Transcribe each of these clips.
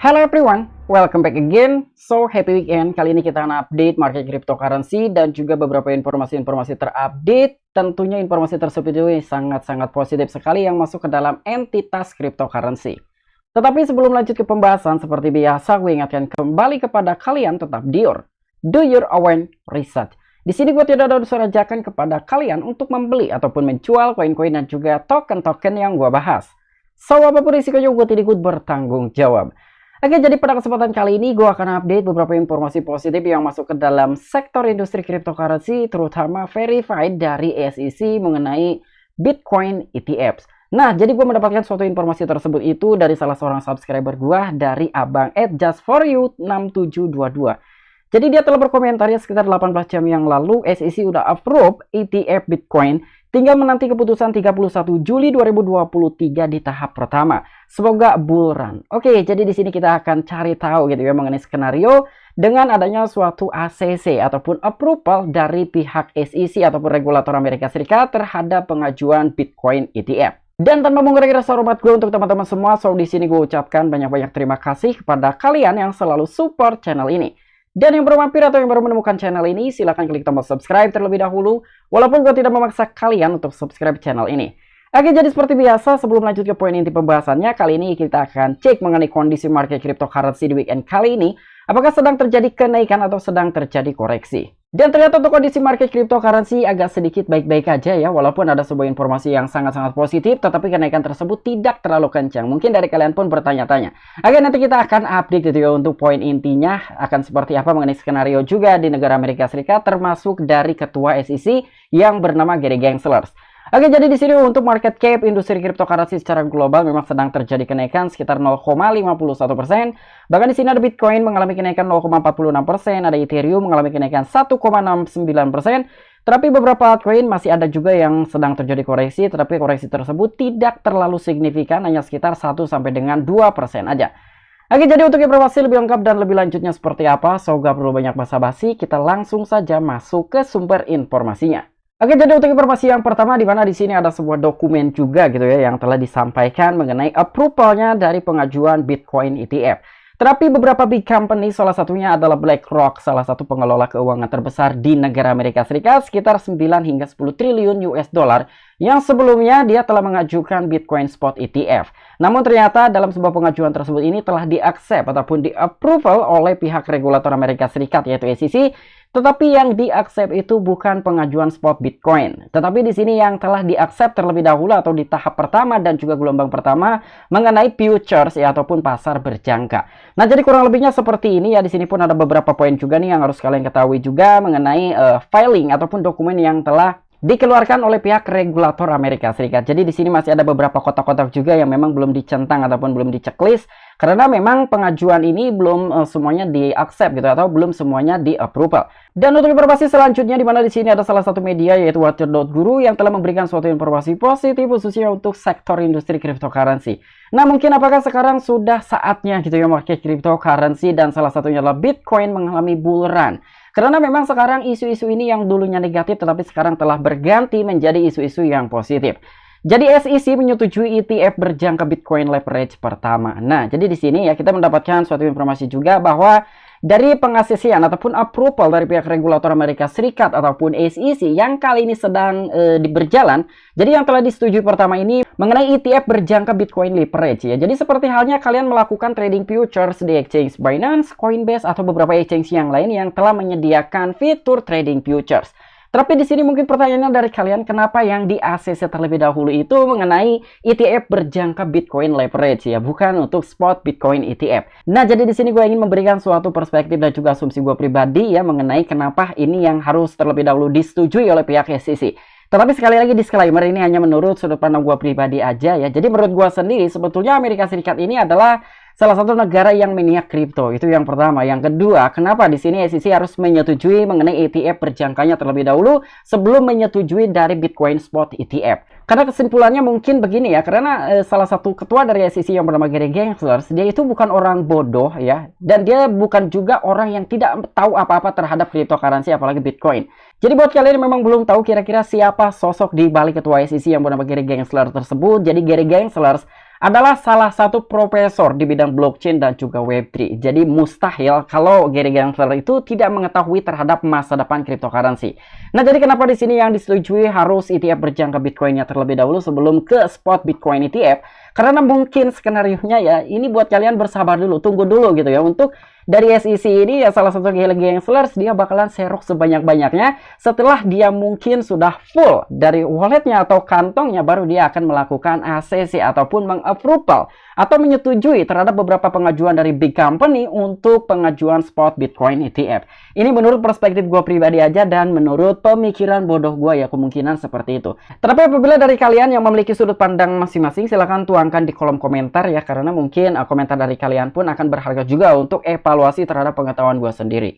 Hello everyone, welcome back again. So happy weekend. Kali ini kita akan update market cryptocurrency dan juga beberapa informasi-informasi terupdate. Tentunya informasi tersebut ini sangat-sangat positif sekali yang masuk ke dalam entitas cryptocurrency. Tetapi sebelum lanjut ke pembahasan, seperti biasa gue ingatkan kembali kepada kalian tetap do your own research. Di sini gue tidak ada unsur ajakan kepada kalian untuk membeli ataupun menjual koin-koin dan juga token-token yang gue bahas. So apapun risikonya gue tidak ikut bertanggung jawab. Oke, jadi pada kesempatan kali ini gue akan update beberapa informasi positif yang masuk ke dalam sektor industri cryptocurrency, terutama verified dari SEC mengenai Bitcoin ETFs. Nah, jadi gue mendapatkan suatu informasi tersebut itu dari salah seorang subscriber gue, dari Abang @justforyou6722. Jadi dia telah berkomentar ya sekitar 18 jam yang lalu SEC udah approve ETF Bitcoin. Tinggal menanti keputusan 31 Juli 2023 di tahap pertama. Semoga bull run. Oke, jadi di sini kita akan cari tahu gitu ya mengenai skenario dengan adanya suatu ACC ataupun approval dari pihak SEC ataupun regulator Amerika Serikat terhadap pengajuan Bitcoin ETF. Dan tanpa mengurangi rasa hormat gue untuk teman-teman semua, so di sini gue ucapkan banyak-banyak terima kasih kepada kalian yang selalu support channel ini. Dan yang baru mampir atau yang baru menemukan channel ini, silahkan klik tombol subscribe terlebih dahulu, walaupun gue tidak memaksa kalian untuk subscribe channel ini. Oke, jadi seperti biasa, sebelum lanjut ke poin inti pembahasannya, kali ini kita akan cek mengenai kondisi market cryptocurrency di weekend kali ini, apakah sedang terjadi kenaikan atau sedang terjadi koreksi. Dan ternyata untuk kondisi market cryptocurrency agak sedikit baik-baik aja ya, walaupun ada sebuah informasi yang sangat-sangat positif, tetapi kenaikan tersebut tidak terlalu kencang. Mungkin dari kalian pun bertanya-tanya. Oke, nanti kita akan update gitu ya untuk poin intinya akan seperti apa mengenai skenario juga di negara Amerika Serikat, termasuk dari ketua SEC yang bernama Gary Gensler. Oke, jadi di sini untuk market cap industri cryptocurrency secara global memang sedang terjadi kenaikan sekitar 0,51%. Bahkan di sini ada Bitcoin mengalami kenaikan 0,46%, ada Ethereum mengalami kenaikan 1,69%. Tetapi beberapa altcoin masih ada juga yang sedang terjadi koreksi, tetapi koreksi tersebut tidak terlalu signifikan, hanya sekitar 1 sampai dengan 2% aja. Oke, jadi untuk informasi lebih lengkap dan lebih lanjutnya seperti apa, so gak perlu banyak basa-basi, kita langsung saja masuk ke sumber informasinya. Oke, jadi untuk informasi yang pertama, di mana di sini ada sebuah dokumen juga gitu ya yang telah disampaikan mengenai approvalnya dari pengajuan Bitcoin ETF. Tetapi beberapa big company, salah satunya adalah BlackRock, salah satu pengelola keuangan terbesar di negara Amerika Serikat, sekitar 9 hingga 10 triliun US dollar, yang sebelumnya dia telah mengajukan Bitcoin Spot ETF. Namun ternyata dalam sebuah pengajuan tersebut ini telah di-accept ataupun di-approval oleh pihak regulator Amerika Serikat yaitu SEC. Tetapi yang di-accept itu bukan pengajuan spot Bitcoin. Tetapi di sini yang telah di-accept terlebih dahulu atau di tahap pertama dan juga gelombang pertama mengenai futures ya ataupun pasar berjangka. Nah, jadi kurang lebihnya seperti ini ya. Di sini pun ada beberapa poin juga nih yang harus kalian ketahui juga mengenai filing ataupun dokumen yang telah dikeluarkan oleh pihak regulator Amerika Serikat. Jadi di sini masih ada beberapa kotak-kotak juga yang memang belum dicentang ataupun belum diceklis karena memang pengajuan ini belum semuanya di-accept gitu atau belum semuanya di-approval. Dan untuk informasi selanjutnya di mana di sini ada salah satu media yaitu Watcher.guru yang telah memberikan suatu informasi positif khususnya untuk sektor industri cryptocurrency. Nah, mungkin apakah sekarang sudah saatnya gitu ya market cryptocurrency dan salah satunya adalah Bitcoin mengalami bull run. Karena memang sekarang isu-isu ini yang dulunya negatif tetapi sekarang telah berganti menjadi isu-isu yang positif. Jadi SEC menyetujui ETF berjangka Bitcoin leverage pertama. Nah, jadi di sini ya kita mendapatkan suatu informasi juga bahwa dari pengasesian ataupun approval dari pihak regulator Amerika Serikat ataupun SEC yang kali ini sedang berjalan. Jadi yang telah disetujui pertama ini mengenai ETF berjangka Bitcoin leverage ya. Jadi seperti halnya kalian melakukan trading futures di exchange Binance, Coinbase atau beberapa exchange yang lain yang telah menyediakan fitur trading futures. Tapi di sini mungkin pertanyaannya dari kalian, kenapa yang di ACC terlebih dahulu itu mengenai ETF berjangka Bitcoin leverage ya, bukan untuk spot Bitcoin ETF. Nah, jadi di sini gue ingin memberikan suatu perspektif dan juga asumsi gue pribadi ya mengenai kenapa ini yang harus terlebih dahulu disetujui oleh pihak SEC. Tetapi sekali lagi disclaimer, ini hanya menurut sudut pandang gue pribadi aja ya. Jadi menurut gue sendiri sebetulnya Amerika Serikat ini adalah salah satu negara yang meniak kripto. Itu yang pertama. Yang kedua, kenapa di sini SEC harus menyetujui mengenai ETF berjangkanya terlebih dahulu sebelum menyetujui dari Bitcoin Spot ETF. Karena kesimpulannya mungkin begini ya, karena salah satu ketua dari SEC yang bernama Gary Gensler, dia itu bukan orang bodoh ya, dan dia bukan juga orang yang tidak tahu apa-apa terhadap cryptocurrency apalagi Bitcoin. Jadi buat kalian yang memang belum tahu kira-kira siapa sosok di balik ketua SEC yang bernama Gary Gensler tersebut, jadi Gary Gensler adalah salah satu profesor di bidang blockchain dan juga Web3. Jadi mustahil kalau Gary Gensler itu tidak mengetahui terhadap masa depan cryptocurrency. Nah, jadi kenapa di sini yang disetujui harus ETF berjangka Bitcoinnya terlebih dahulu sebelum ke spot Bitcoin ETF? Karena mungkin skenario-nya ya, ini buat kalian bersabar dulu, tunggu dulu gitu ya. Untuk dari SEC ini ya salah satu Gary Gensler dia bakalan serok sebanyak-banyaknya setelah dia mungkin sudah full dari walletnya atau kantongnya, baru dia akan melakukan ACC ataupun mengapproval atau menyetujui terhadap beberapa pengajuan dari big company untuk pengajuan spot Bitcoin ETF. Ini menurut perspektif gue pribadi aja dan menurut pemikiran bodoh gue ya, kemungkinan seperti itu. Tetapi apabila dari kalian yang memiliki sudut pandang masing-masing, silahkan tuangkan di kolom komentar ya, karena mungkin komentar dari kalian pun akan berharga juga untuk evaluasi terhadap pengetahuan gue sendiri.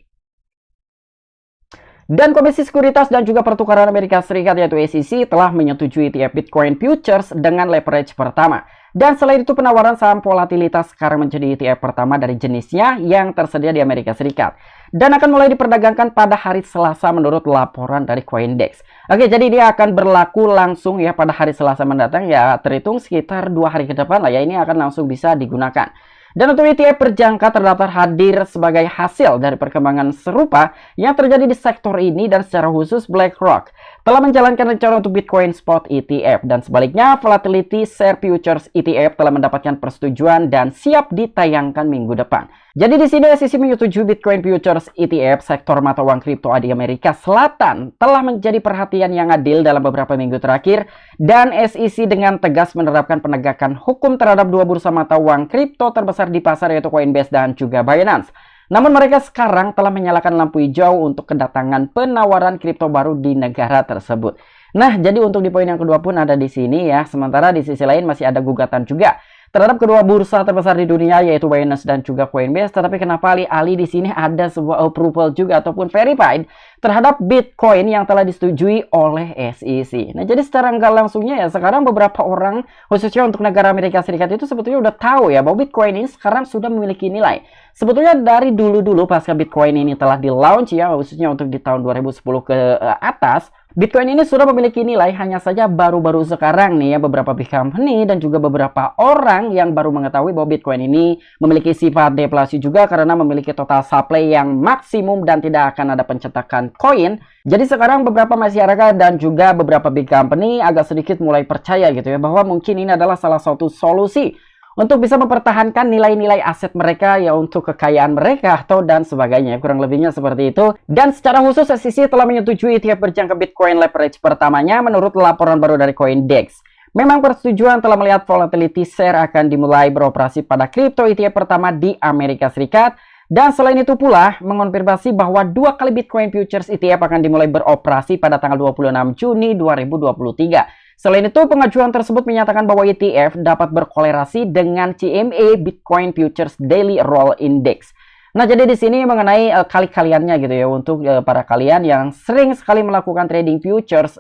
Dan Komisi Sekuritas dan juga Pertukaran Amerika Serikat yaitu SEC telah menyetujui ETF Bitcoin Futures dengan leverage pertama. Dan selain itu penawaran saham volatilitas sekarang menjadi ETF pertama dari jenisnya yang tersedia di Amerika Serikat. Dan akan mulai diperdagangkan pada hari Selasa menurut laporan dari Coindex. Oke, jadi dia akan berlaku langsung ya pada hari Selasa mendatang ya, terhitung sekitar 2 hari ke depan lah ya, ini akan langsung bisa digunakan. Dan untuk ETF berjangka terdaftar hadir sebagai hasil dari perkembangan serupa yang terjadi di sektor ini, dan secara khusus BlackRock telah menjalankan rencana untuk Bitcoin Spot ETF, dan sebaliknya Volatility Share Futures ETF telah mendapatkan persetujuan dan siap ditayangkan minggu depan. Jadi di sini SEC menyetujui Bitcoin Futures ETF, sektor mata uang kripto di Amerika Selatan telah menjadi perhatian yang adil dalam beberapa minggu terakhir, dan SEC dengan tegas menerapkan penegakan hukum terhadap dua bursa mata uang kripto terbesar di pasar yaitu Coinbase dan juga Binance. Namun mereka sekarang telah menyalakan lampu hijau untuk kedatangan penawaran kripto baru di negara tersebut. Nah, jadi untuk di poin yang kedua pun ada di sini ya. Sementara di sisi lain masih ada gugatan juga terhadap kedua bursa terbesar di dunia yaitu Binance dan juga Coinbase. Tetapi kenapa alih-alih di sini ada sebuah approval juga ataupun verified terhadap Bitcoin yang telah disetujui oleh SEC. Nah, jadi secara nggak langsungnya ya, sekarang beberapa orang khususnya untuk negara Amerika Serikat itu sebetulnya udah tahu ya bahwa Bitcoin ini sekarang sudah memiliki nilai. Sebetulnya dari dulu-dulu pasca Bitcoin ini telah di-launch ya, khususnya untuk di tahun 2010 ke atas, Bitcoin ini sudah memiliki nilai, hanya saja baru-baru sekarang nih ya beberapa big company dan juga beberapa orang yang baru mengetahui bahwa Bitcoin ini memiliki sifat deflasi juga karena memiliki total supply yang maksimum dan tidak akan ada pencetakan koin. Jadi sekarang beberapa masyarakat dan juga beberapa big company agak sedikit mulai percaya gitu ya bahwa mungkin ini adalah salah satu solusi untuk bisa mempertahankan nilai-nilai aset mereka ya, untuk kekayaan mereka atau dan sebagainya, kurang lebihnya seperti itu. Dan secara khusus SEC telah menyetujui ETF berjangka Bitcoin leverage pertamanya menurut laporan baru dari Coindex. Memang persetujuan telah melihat volatility share akan dimulai beroperasi pada kripto ETF pertama di Amerika Serikat. Dan selain itu pula mengonfirmasi bahwa 2 kali Bitcoin Futures ETF akan dimulai beroperasi pada tanggal 26 Juni 2023. Selain itu, pengajuan tersebut menyatakan bahwa ETF dapat berkolerasi dengan CME Bitcoin Futures Daily Roll Index. Nah, jadi di sini mengenai kali-kaliannya gitu ya, untuk para kalian yang sering sekali melakukan trading futures,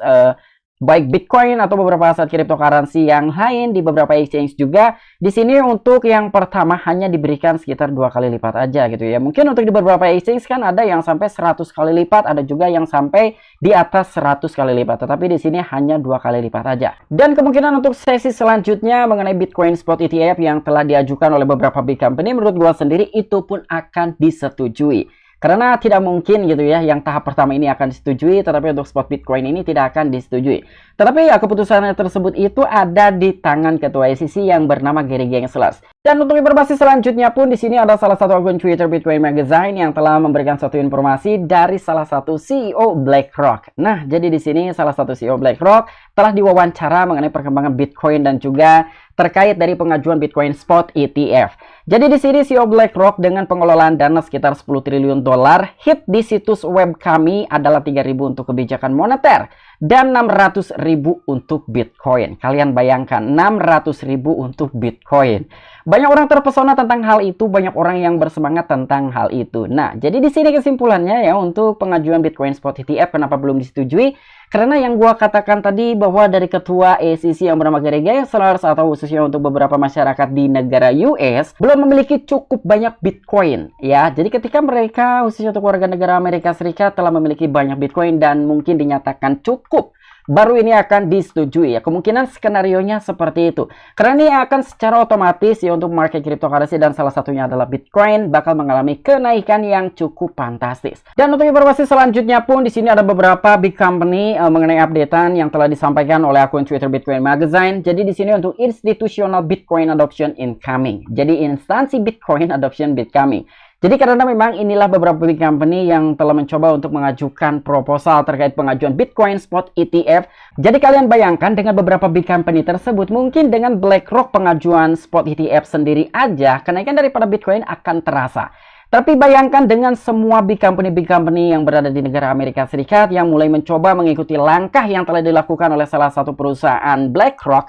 baik Bitcoin atau beberapa aset cryptocurrency yang lain di beberapa exchange juga. Di sini untuk yang pertama hanya diberikan sekitar 2 kali lipat aja gitu ya. Mungkin untuk di beberapa exchange kan ada yang sampai 100 kali lipat, ada juga yang sampai di atas 100 kali lipat. Tetapi di sini hanya 2 kali lipat aja. Dan kemungkinan untuk sesi selanjutnya mengenai Bitcoin Spot ETF yang telah diajukan oleh beberapa big company, menurut gua sendiri itu pun akan disetujui. Karena tidak mungkin gitu ya yang tahap pertama ini akan disetujui, tetapi untuk spot Bitcoin ini tidak akan disetujui. Tetapi ya keputusan tersebut itu ada di tangan ketua SEC yang bernama Gary Gensler. Dan untuk informasi selanjutnya pun di sini ada salah satu akun Twitter Bitcoin Magazine yang telah memberikan satu informasi dari salah satu CEO BlackRock. Nah, jadi di sini salah satu CEO BlackRock telah diwawancara mengenai perkembangan Bitcoin dan juga terkait dari pengajuan Bitcoin Spot ETF. Jadi di sini CEO BlackRock dengan pengelolaan dana sekitar 10 triliun dolar, hit di situs web kami adalah 3.000 untuk kebijakan moneter dan 600.000 untuk Bitcoin. Kalian bayangkan 600.000 untuk Bitcoin. Banyak orang terpesona tentang hal itu, banyak orang yang bersemangat tentang hal itu. Nah, jadi di sini kesimpulannya ya untuk pengajuan Bitcoin Spot ETF kenapa belum disetujui? Karena yang gua katakan tadi bahwa dari ketua SEC yang bernama Gary Gensler atau khususnya untuk beberapa masyarakat di negara US belum memiliki cukup banyak Bitcoin ya. Jadi ketika mereka khususnya untuk warga negara Amerika Serikat telah memiliki banyak Bitcoin dan mungkin dinyatakan cukup baru ini akan disetujui ya. Kemungkinan skenario-nya seperti itu. Karena ini akan secara otomatis ya untuk market cryptocurrency dan salah satunya adalah Bitcoin bakal mengalami kenaikan yang cukup fantastis. Dan untuk informasi selanjutnya pun di sini ada beberapa big company mengenai updatean yang telah disampaikan oleh akun Twitter Bitcoin Magazine. Jadi di sini untuk institutional Bitcoin adoption incoming. Jadi instansi Bitcoin adoption Bitcoming. Jadi karena memang inilah beberapa big company yang telah mencoba untuk mengajukan proposal terkait pengajuan Bitcoin Spot ETF. Jadi kalian bayangkan dengan beberapa big company tersebut, mungkin dengan BlackRock pengajuan Spot ETF sendiri aja, kenaikan daripada Bitcoin akan terasa. Tapi bayangkan dengan semua big company yang berada di negara Amerika Serikat yang mulai mencoba mengikuti langkah yang telah dilakukan oleh salah satu perusahaan BlackRock,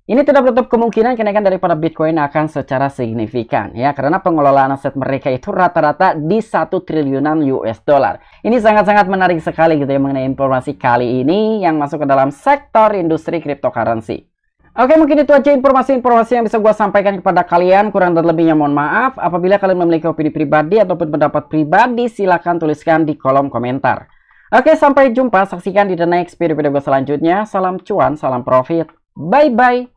ini tidak menutup kemungkinan kenaikan daripada Bitcoin akan secara signifikan ya, karena pengelolaan aset mereka itu rata-rata di 1 triliunan US dollar. Ini sangat-sangat menarik sekali gitu ya mengenai informasi kali ini yang masuk ke dalam sektor industri cryptocurrency. Oke, mungkin itu aja informasi-informasi yang bisa gue sampaikan kepada kalian. Kurang dan lebihnya mohon maaf. Apabila kalian memiliki opini pribadi ataupun pendapat pribadi, silahkan tuliskan di kolom komentar. Oke, sampai jumpa. Saksikan di the next video gue selanjutnya. Salam cuan, salam profit. Bye-bye.